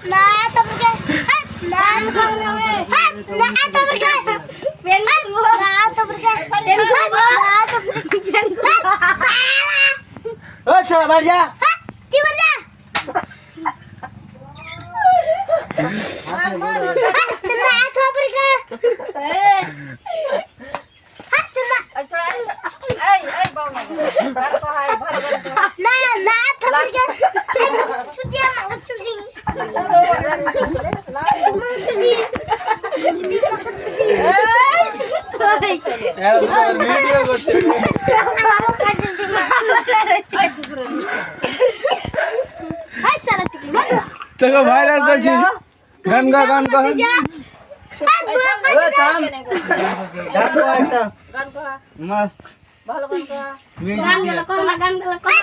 না তোমকে না তোমকে পেন না তোমকে পেন না তোমকে ओ चला बैठ जा কি বললা না তোমকে না না তোমকে ছুটি আমার ছুটি वीडियो করছে তোকে ভাইরাল করছি গান গা গান গা একটা মস্ত ভালো গান গা গান গেল কোন গান গেল কোন